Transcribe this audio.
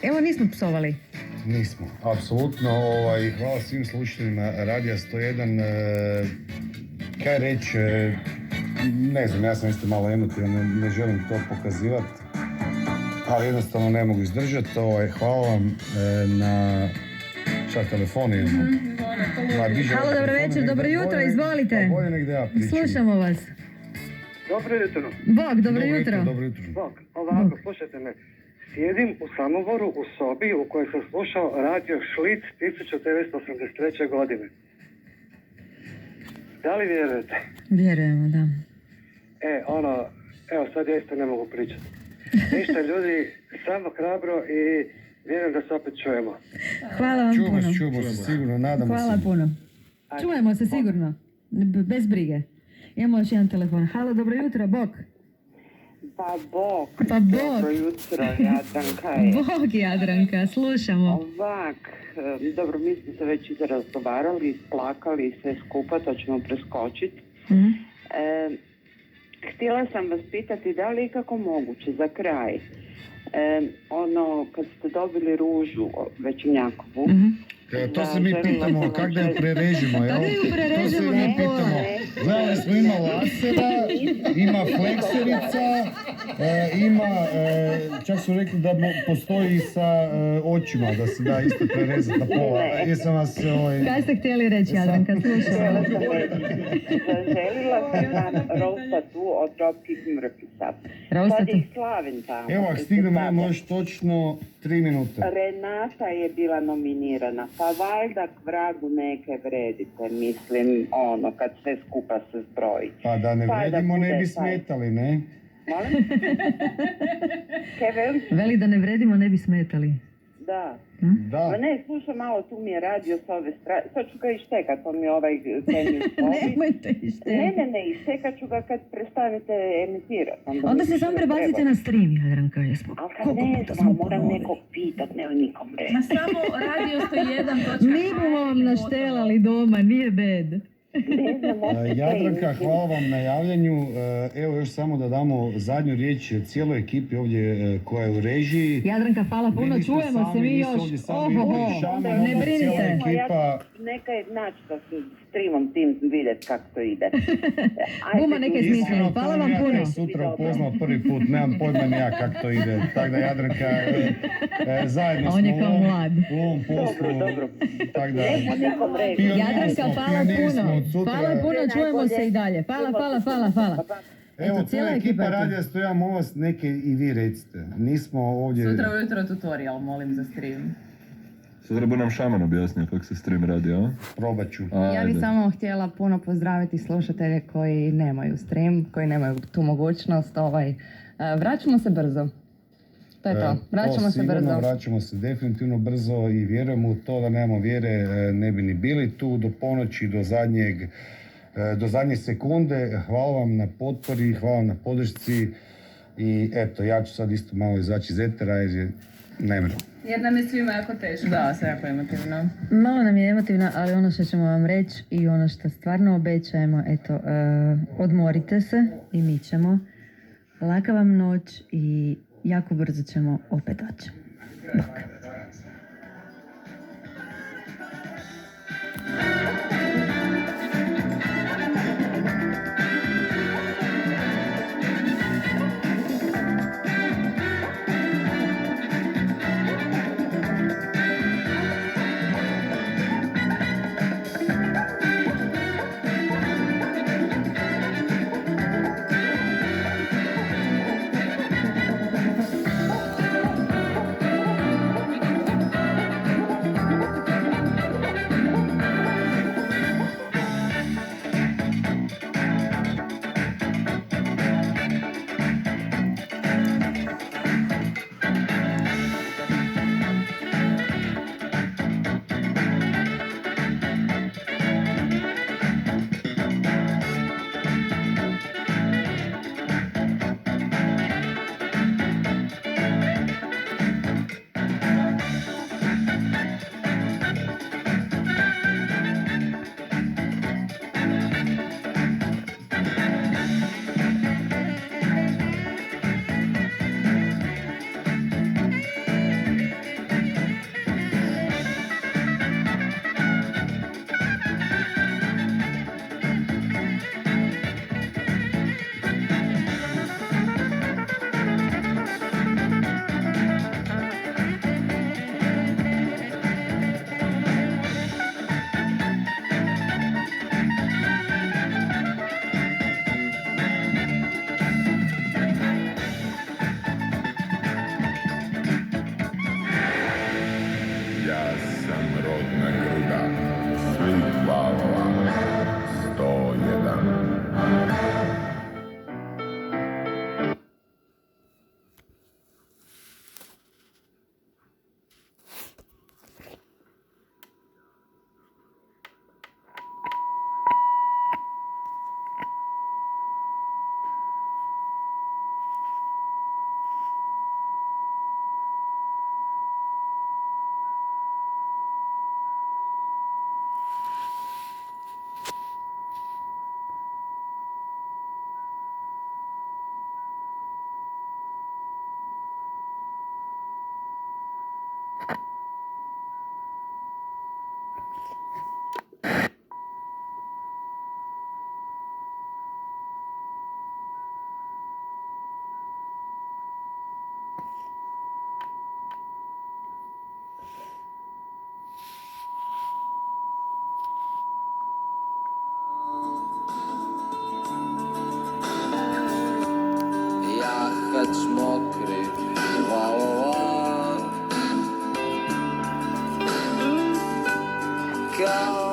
Evo, nismo psovali. Nismo, apsolutno. Hvala svim slušateljima Radija 101. Kaj reći, ne znam, ja sam isto malo emotivan, ne želim to pokazivati, ali jednostavno ne mogu izdržati. Hvala vam na telefonu imamo. Halo, dobro večer, dobro jutro, izvolite. Bolje nek da ja pričam. Slušamo vas. Dobro jutro. Bog, dobro jutro. Bog, ovako, slušajte me. Sjedim u Samoboru u sobi u kojoj sam slušao radio Šlic 1983. godine. Da li vjerujete? Vjerujemo, da. Evo sad ja isto ne mogu pričati. Ništa ljudi, samo hrabro i vjerujem da se opet čujemo. Hvala vam puno. Čujemo se sigurno, nadamo se. Hvala puno. Čujemo se sigurno, bez brige. Imamo još jedan telefon. Halo, dobro jutro, Bog. Pa Bog. Dobro jutro, Jadranka je. Bog, Jadranka, slušamo. Ovak, dobro, mi smo se već razgovarali, isplakali sve skupa, to ćemo preskočiti. Htjela sam vas pitati da li je kako moguće za kraj, kad ste dobili ružu Većnjakovu, To se mi pitamo, kako da ju prerežimo, jel? Kako da ju prerežemo na pola? Gledali smo, ima lasera, ima flekserica, ima, čak su rekli da postoji sa očima, da se da isto prerezati na pola. Jesam vas... Kaj ste htjeli reći, Jadranka, slušamo? Želila sam vam roustatu od Dropkick Murphisa. Sad ih slavim tamo. Evo, ako stignemo, možeš točno 3 minute. Renata je bila nominirana, pa valjda k vragu neke vredite, mislim, kad sve skupa se zbroji. Pa da ne vredimo, ne bi smetali, ne? Molim? Veli da ne vredimo, ne bi smetali. Da. Da. Ma ne, slušaj malo, tu mi je radio s ove strane. Sad ću ga ištekat, to mi je ovaj temi spovi. Nemojte ištekat. Ne, ištekat ću ga kad prestanete emitirati. Onda se samo prebacite na stream, Jadranka, jesmo. Ali kad ne znam, moram nekog pitat, ne nikom reći. Ma samo radio 101. Mi bomo vam naštelali doma, nije bed. Jadranka, hvala vam na javljanju. Evo još samo da damo zadnju riječ cijeloj ekipi ovdje koja je u režiji. Jadranka, hvala puno, čujemo se mi još. Ne brinite. Neka je naći da se streamom tim vidjeti kako to ide. Buma neke smislili, hvala vam puno. Ja sutra upoznao prvi put, nemam pojma ni ja kako to ide. Tako da Jadranka, zajedno smo u ovom poslu. Jadranka, hvala puno. Hvala puno, čujemo se i dalje. Hvala. Evo, cijela ekipa Radija 101, molim vas, neke i vi recite. Nismo ovdje... Sutra ujutro tutorial, molim za stream. Sutra bi nam Šaman objasnio kako se stream radi, a? Probat ću. Ja bih samo htjela puno pozdraviti slušatelje koji nemaju stream, koji nemaju tu mogućnost. Vraćamo se brzo. To je to. Vraćamo se brzo. Vraćamo se definitivno brzo i vjerujemo u to. Da nemamo vjere, ne bi ni bili tu do ponoći, do zadnje sekunde. Hvala vam na potpori, hvala vam na podršci i eto, ja ću sad isto malo izaći iz etera jer je nemre. Jer nam je svima jako teško. Da, sve jako emotivno. Malo nam je emotivno, ali ono što ćemo vam reći i ono što stvarno obećajemo, eto, odmorite se i mi ćemo. Laka vam noć i jako brzo ćemo opet doći. Bok. Ćao.